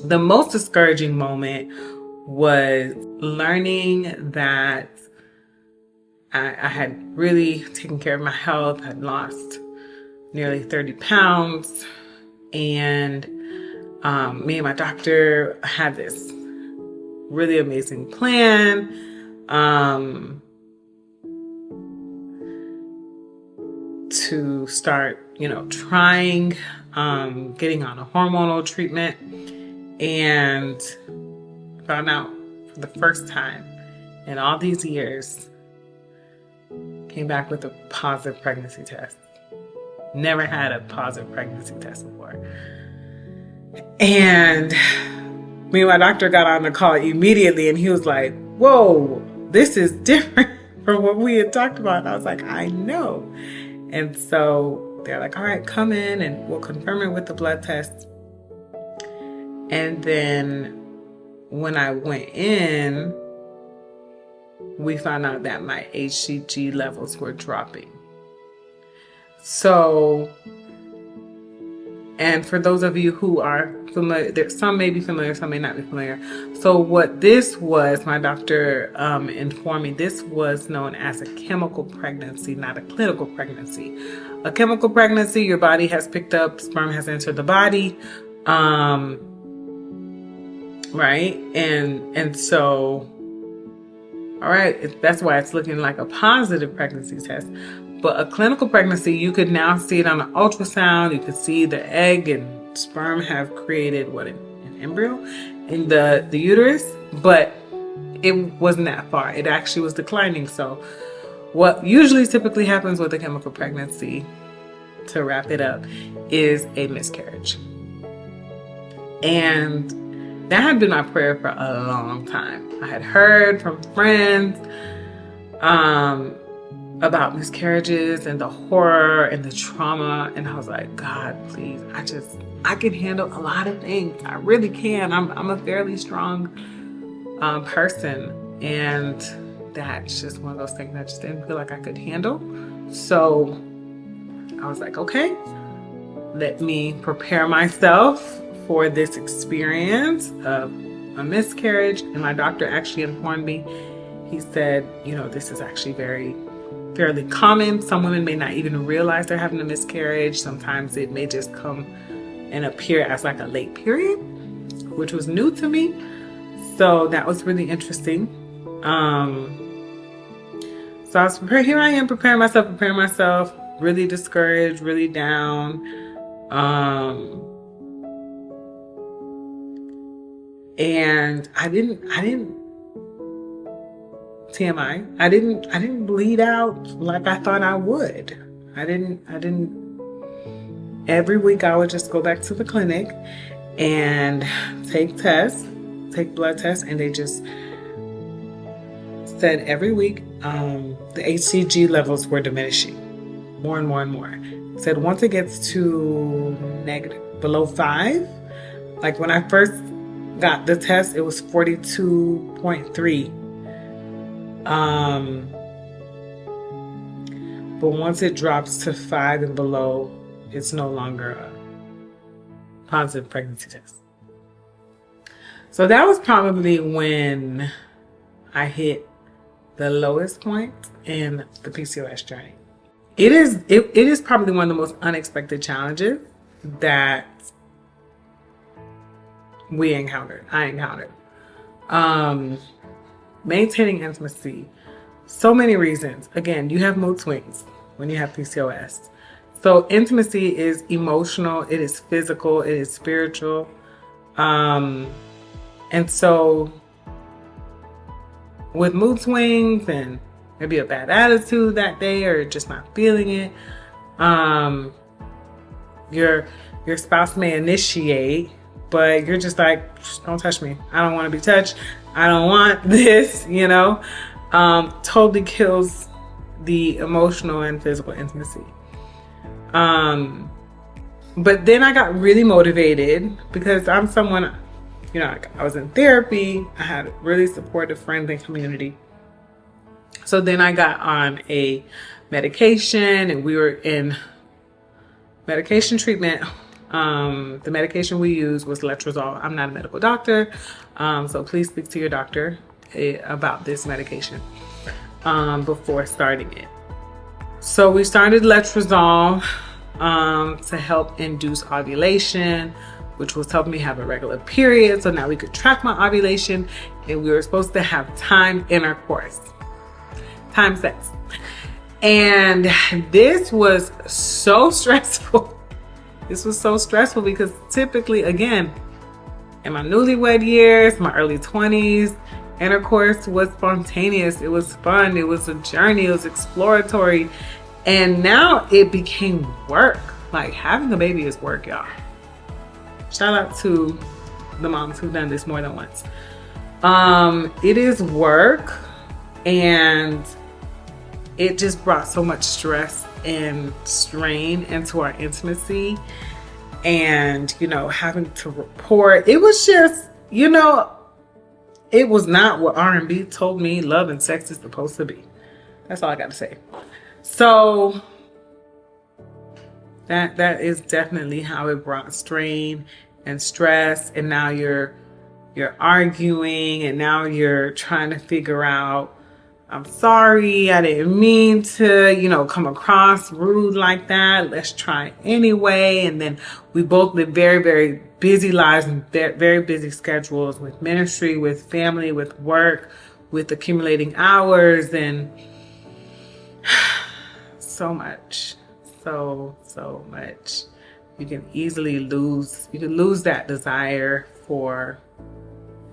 The most discouraging moment was learning that I had really taken care of my health, had lost nearly 30 pounds, and me and my doctor had this really amazing plan to start, trying getting on a hormonal treatment, and found out for the first time in all these years, came back with a positive pregnancy test. Never had a positive pregnancy test before. And me and my doctor got on the call immediately, and he was like, whoa, this is different from what we had talked about. And I was like, I know. And so they're like, all right, come in and we'll confirm it with the blood test. And then when I went in, we found out that my HCG levels were dropping. So, and for those of you who are familiar, some may be familiar, some may not be familiar. So what this was, my doctor informed me, this was known as a chemical pregnancy, not a clinical pregnancy. A chemical pregnancy, your body has picked up, sperm has entered the body, right? And so, all right, that's why it's looking like a positive pregnancy test. But a clinical pregnancy, you could now see it on an ultrasound. You could see the egg and sperm have created an embryo in the uterus, but it wasn't that far. It actually was declining. So what usually typically happens with a chemical pregnancy, to wrap it up, is a miscarriage. And that had been my prayer for a long time. I had heard from friends about miscarriages and the horror and the trauma. And I was like, God, please, I can handle a lot of things. I really can. I'm a fairly strong person. And that's just one of those things I just didn't feel like I could handle. So I was like, okay, let me prepare myself for this experience of a miscarriage. And my doctor actually informed me, he said, this is actually fairly common. Some women may not even realize they're having a miscarriage. Sometimes it may just come and appear as like a late period, which was new to me. So that was really interesting. So I was prepared. Here I am preparing myself, really discouraged, really down. And I didn't TMI. I didn't bleed out like I thought I would. I didn't. Every week I would just go back to the clinic and take blood tests, and they just said every week the HCG levels were diminishing more and more and more. It said once it gets to below 5, like when I first got the test, it was 42.3. But once it drops to 5 and below, it's no longer a positive pregnancy test. So that was probably when I hit the lowest point in the PCOS journey. It is probably one of the most unexpected challenges that I encountered. Maintaining intimacy. So many reasons. Again, you have mood swings when you have PCOS. So intimacy is emotional, it is physical, it is spiritual. And so with mood swings and maybe a bad attitude that day or just not feeling it, your spouse may initiate, but you're just like, don't touch me. I don't want to be touched. I don't want this, totally kills the emotional and physical intimacy. But then I got really motivated because I'm someone, I was in therapy. I had really supportive friends and community. So then I got on a medication, and we were in medication treatment The medication we used was letrozole. I'm not a medical doctor, so please speak to your doctor about this medication before starting it. So we started letrozole to help induce ovulation, which was helping me have a regular period. So now we could track my ovulation, and we were supposed to have time intercourse, time sex. And this was so stressful. This was so stressful because typically, again, in my newlywed years, my early 20s, intercourse was spontaneous. It was fun. It was a journey. It was exploratory. And now it became work. Like, having a baby is work, y'all. Shout out to the moms who've done this more than once. It is work, and it just brought so much stress and strain into our intimacy. And, you know, having to report, it was just, you know, it was not what R&B told me love and sex is supposed to be. That's all I got to say. So that is definitely how it brought strain and stress. And now you're arguing, and now you're trying to figure out, I'm sorry, I didn't mean to, you know, come across rude like that. Let's try anyway. And then we both live very, very busy lives and very busy schedules with ministry, with family, with work, with accumulating hours, and so much, so much. You can easily lose that desire for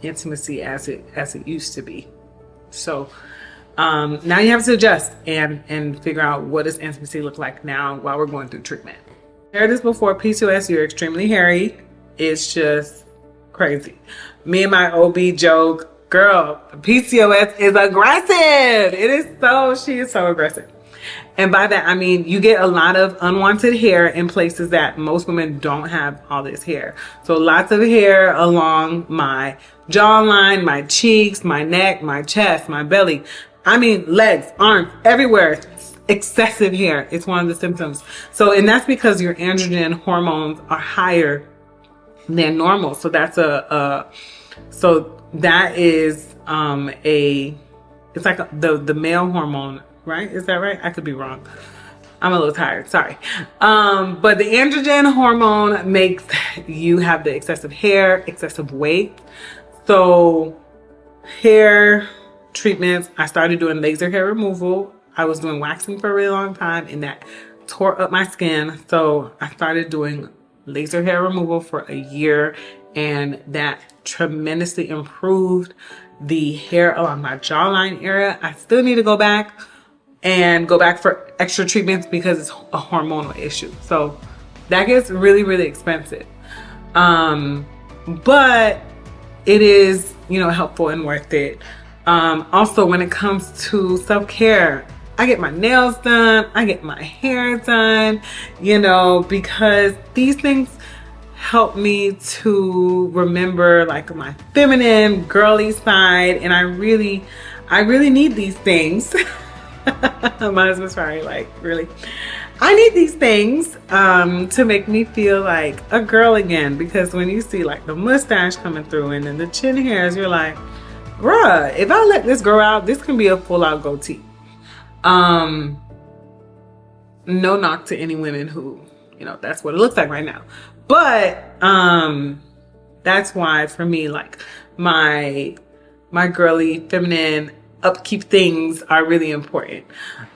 intimacy as it used to be. So now you have to adjust and figure out, what does intimacy look like now while we're going through treatment. I shared this before, PCOS, you're extremely hairy. It's just crazy. Me and my OB joke, girl, PCOS is aggressive. She is so aggressive. And by that, I mean, you get a lot of unwanted hair in places that most women don't have all this hair. So lots of hair along my jawline, my cheeks, my neck, my chest, my belly. I mean, legs, arms, everywhere. Excessive hair. It's one of the symptoms. So, and that's because your androgen hormones are higher than normal. So that's it's like the male hormone, right? Is that right? I could be wrong. I'm a little tired, sorry. But the androgen hormone makes you have the excessive hair, excessive weight. So hair treatments, I started doing laser hair removal. I was doing waxing for a really long time, and that tore up my skin. So I started doing laser hair removal for a year, and that tremendously improved the hair along my jawline area. I still need to go back for extra treatments because it's a hormonal issue. So that gets really, really expensive. But it is, you know, helpful and worth it. Also, when it comes to self-care, I get my nails done, I get my hair done, you know, because these things help me to remember like my feminine, girly side. And I really need these things. My husband's probably like, really? I need these things to make me feel like a girl again. Because when you see like the mustache coming through and then the chin hairs, you're like, bruh, if I let this grow out, this can be a full out goatee. No knock to any women who, you know, that's what it looks like right now. But that's why for me, like my girly feminine upkeep things are really important.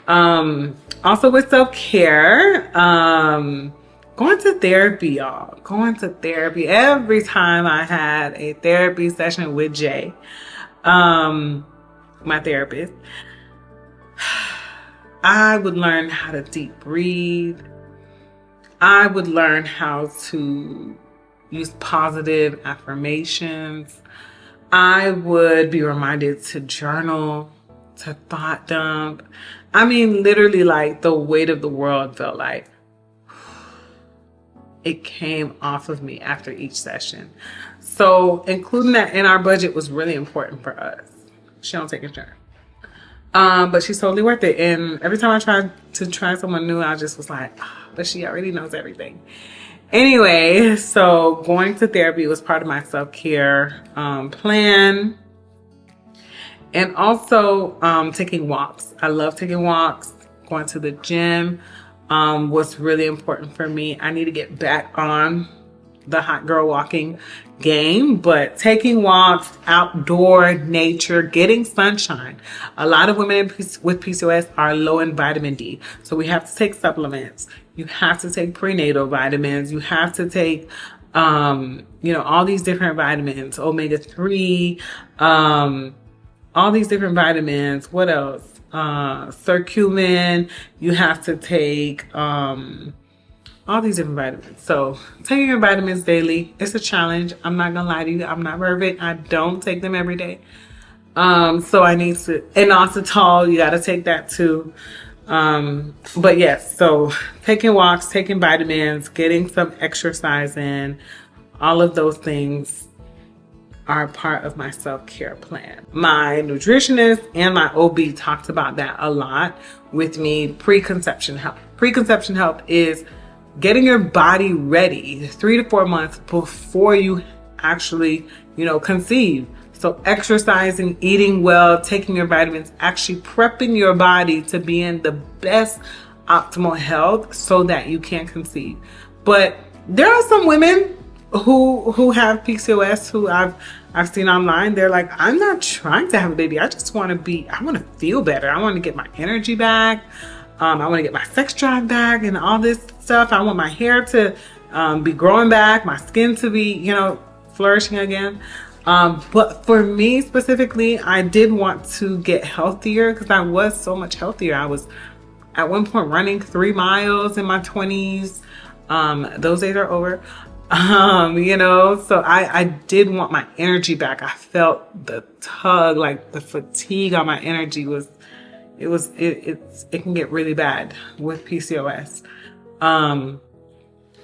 Also with self-care, going to therapy, y'all. Going to therapy. Every time I had a therapy session with Jay, my therapist, I would learn how to deep breathe. I would learn how to use positive affirmations. I would be reminded to journal, to thought dump. I mean, literally like the weight of the world felt like it came off of me after each session. So including that in our budget was really important for us. She don't take insurance. But she's totally worth it. And every time I tried to try someone new, I just was like, but she already knows everything. Anyway, so going to therapy was part of my self-care plan. And also taking walks. I love taking walks. Going to the gym was really important for me. I need to get back on the hot girl walking game, but taking walks, outdoor nature, getting sunshine. A lot of women with PCOS are low in vitamin D. So we have to take supplements. You have to take prenatal vitamins. You have to take, all these different vitamins, omega-3, all these different vitamins. What else? Curcumin. You have to take, all these different vitamins. So taking your vitamins daily, it's a challenge. I'm not gonna lie to you. I'm not perfect. I don't take them every day. So I need to, and inositol, you gotta take that too. But yes, so taking walks, taking vitamins, getting some exercise in, all of those things are part of my self-care plan. My nutritionist and my OB talked about that a lot with me. Preconception health. Preconception health is getting your body ready 3 to 4 months before you actually, conceive. So exercising, eating well, taking your vitamins, actually prepping your body to be in the best optimal health so that you can conceive. But there are some women who have PCOS who I've seen online. They're like, I'm not trying to have a baby. I just want to feel better. I want to get my energy back. I want to get my sex drive back and all this stuff. I want my hair to be growing back, my skin to be, flourishing again. But for me specifically, I did want to get healthier because I was so much healthier. I was at one point running 3 miles in my 20s. Those days are over. So I did want my energy back. I felt the tug, like the fatigue on my energy it can get really bad with PCOS.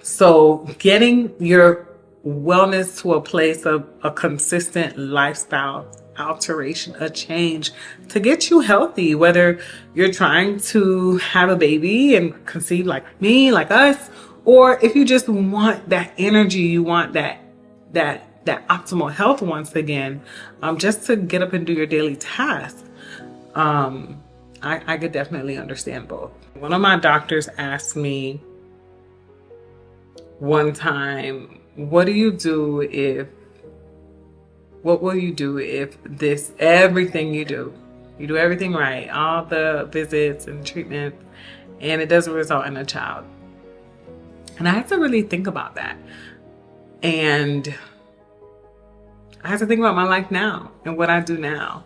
So getting your wellness to a place of a consistent lifestyle alteration, a change to get you healthy, whether you're trying to have a baby and conceive like me, like us, or if you just want that energy, you want that optimal health once again, just to get up and do your daily tasks. I could definitely understand both. One of my doctors asked me one time, what will you do if everything you do everything right, all the visits and treatments, and it doesn't result in a child? And I had to really think about that. And I had to think about my life now and what I do now.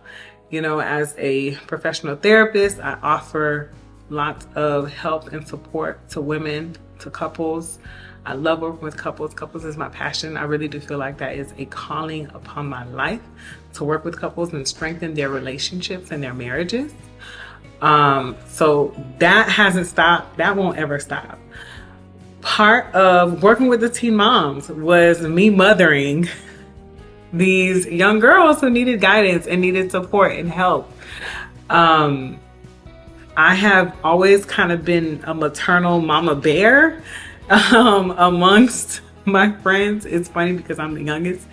As a professional therapist, I offer lots of help and support to women, to couples. I love working with couples. Couples is my passion. I really do feel like that is a calling upon my life, to work with couples and strengthen their relationships and their marriages. So that hasn't stopped. That won't ever stop. Part of working with the teen moms was me mothering these young girls who needed guidance and needed support and help. I have always kind of been a maternal mama bear amongst my friends. It's funny because I'm the youngest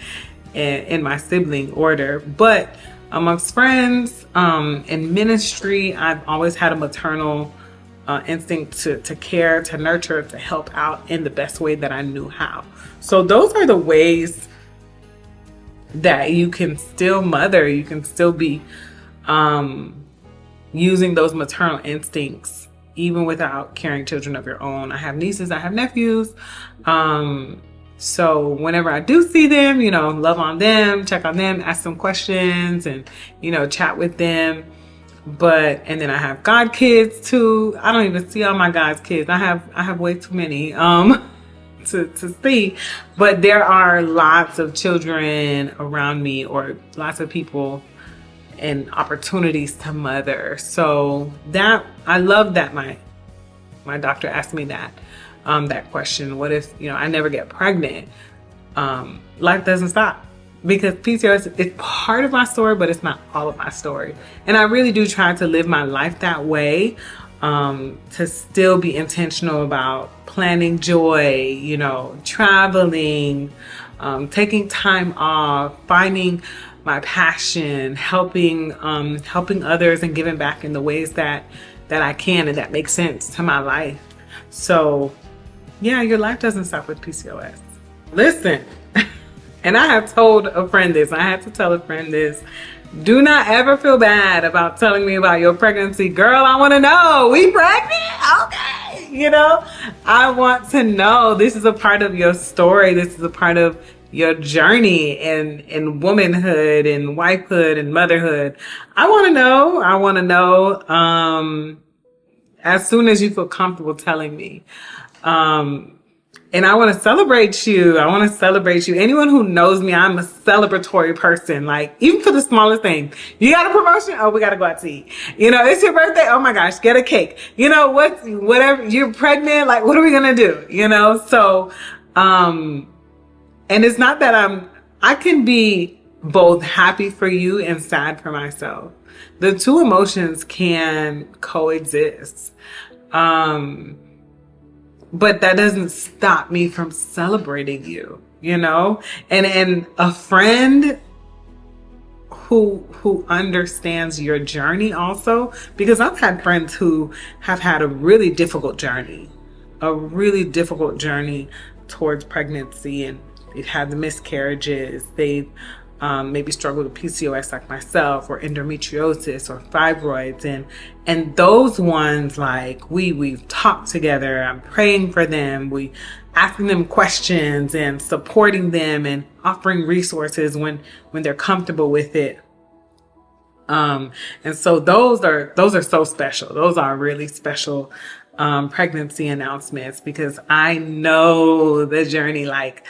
in my sibling order, but amongst friends, in ministry, I've always had a maternal instinct to care, to nurture, to help out in the best way that I knew how. So those are the ways that you can still mother, you can still be using those maternal instincts even without carrying children of your own. I have nieces, I have nephews. So whenever I do see them, love on them, check on them, ask them questions and, chat with them. And then I have god kids too. I don't even see all my god's kids. I have way too many to see, but there are lots of children around me, or lots of people and opportunities to mother. So that, I love that my doctor asked me that question. What if, I never get pregnant? Life doesn't stop, because PCOS is part of my story, but it's not all of my story. And I really do try to live my life that way. to still be intentional about planning joy, you know, traveling, taking time off, finding my passion, helping others and giving back in the ways that I can and that make sense to my life. So yeah, your life doesn't stop with PCOS. Listen, and I have told a friend this, I had to tell a friend this. Do not ever feel bad about telling me about your pregnancy. Girl, I want to know. We pregnant? Okay. You know, I want to know. This is a part of your story. This is a part of your journey in womanhood and wifehood and motherhood. I want to know. I want to know as soon as you feel comfortable telling me. And I want to celebrate you. I want to celebrate you. Anyone who knows me, I'm a celebratory person. Like, even for the smallest thing. You got a promotion? Oh, we got to go out to eat. You know, it's your birthday? Oh my gosh, get a cake. You know, whatever, you're pregnant, like, what are we going to do? You know? So, and it's not that I can be both happy for you and sad for myself. The two emotions can coexist. But that doesn't stop me from celebrating you, you know? And a friend who understands your journey also, because I've had friends who have had a really difficult journey towards pregnancy, and they've had the miscarriages. They've maybe struggled with PCOS like myself, or endometriosis, or fibroids, and those ones, like, we've talked together. I'm praying for them. We asking them questions and supporting them and offering resources when they're comfortable with it. And so those are so special. Those are really special pregnancy announcements, because I know the journey. Like,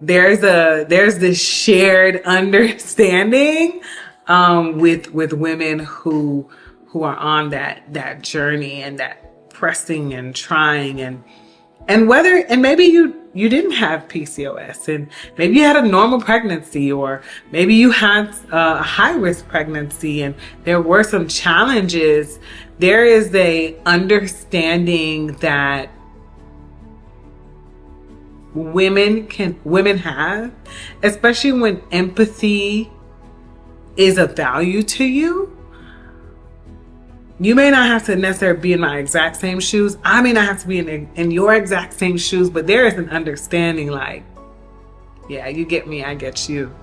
there's this shared understanding with women who are on that journey and that pressing and trying, and maybe you didn't have PCOS, and maybe you had a normal pregnancy, or maybe you had a high risk pregnancy and there were some challenges. There is a understanding that women have, especially when empathy is a value to you. You may not have to necessarily be in my exact same shoes. I may not have to be in your exact same shoes, but there is an understanding, like, yeah, you get me, I get you.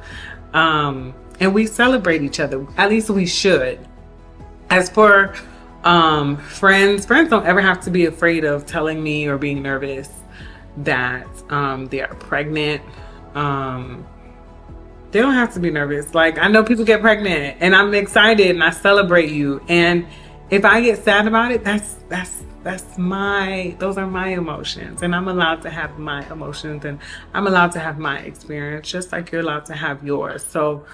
And we celebrate each other. At least we should. As for friends don't ever have to be afraid of telling me or being nervous that they are pregnant. They don't have to be nervous. Like, I know people get pregnant, and I'm excited and I celebrate you. And if I get sad about it, those are my emotions, and I'm allowed to have my emotions, and I'm allowed to have my experience, just like you're allowed to have yours. So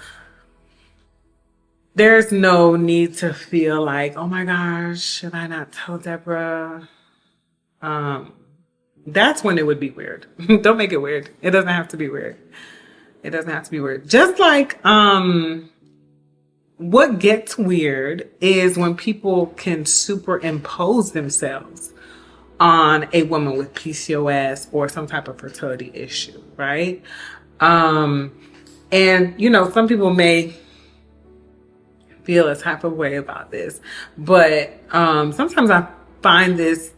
there's no need to feel like, oh my gosh, should I not tell Deborah? That's when it would be weird. Don't make it weird. It doesn't have to be weird. It doesn't have to be weird. Just like, what gets weird is when people can superimpose themselves on a woman with PCOS or some type of fertility issue, right? And, you know, some people may feel a type of way about this, but sometimes I find this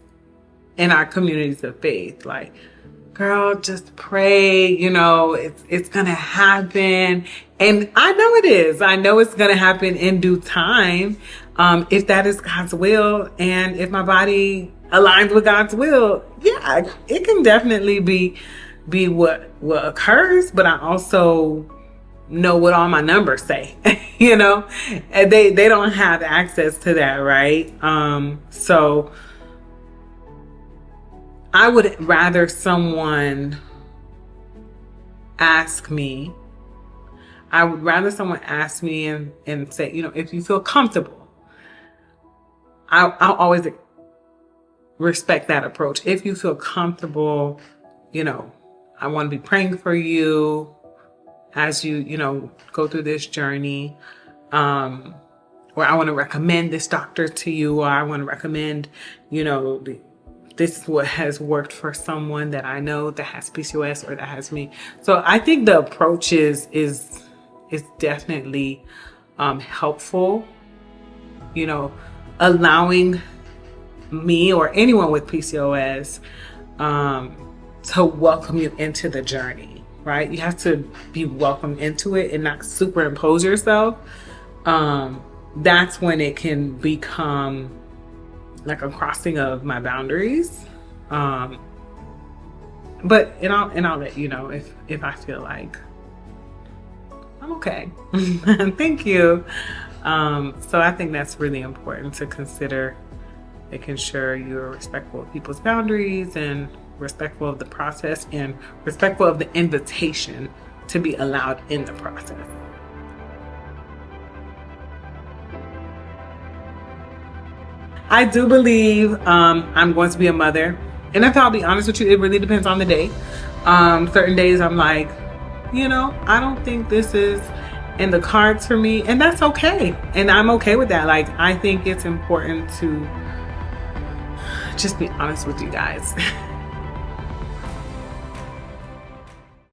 in our communities of faith, like, girl, just pray, you know, it's gonna happen. And I know it is. I know it's gonna happen in due time, if that is God's will, and if my body aligns with God's will. Yeah, it can definitely be what occurs, but I also know what all my numbers say. You know, and they don't have access to that, right? So I would rather someone ask me. I would rather someone ask me and say, you know, if you feel comfortable. I'll always respect that approach. If you feel comfortable, you know, I want to be praying for you as you know, go through this journey. or I want to recommend this doctor to you, or I want to recommend, this is what has worked for someone that I know that has PCOS or that has me. So I think the approach is definitely helpful, allowing me or anyone with PCOS to welcome you into the journey, right? You have to be welcomed into it and not superimpose yourself. That's when it can become like a crossing of my boundaries. But I'll let you know if I feel like I'm okay. Thank you. So I think that's really important to consider, making sure you're respectful of people's boundaries and respectful of the process and respectful of the invitation to be allowed in the process. I do believe I'm going to be a mother. And if I'll be honest with you, it really depends on the day. Certain days I'm like, I don't think this is in the cards for me. And that's okay. And I'm okay with that. I think it's important to just be honest with you guys.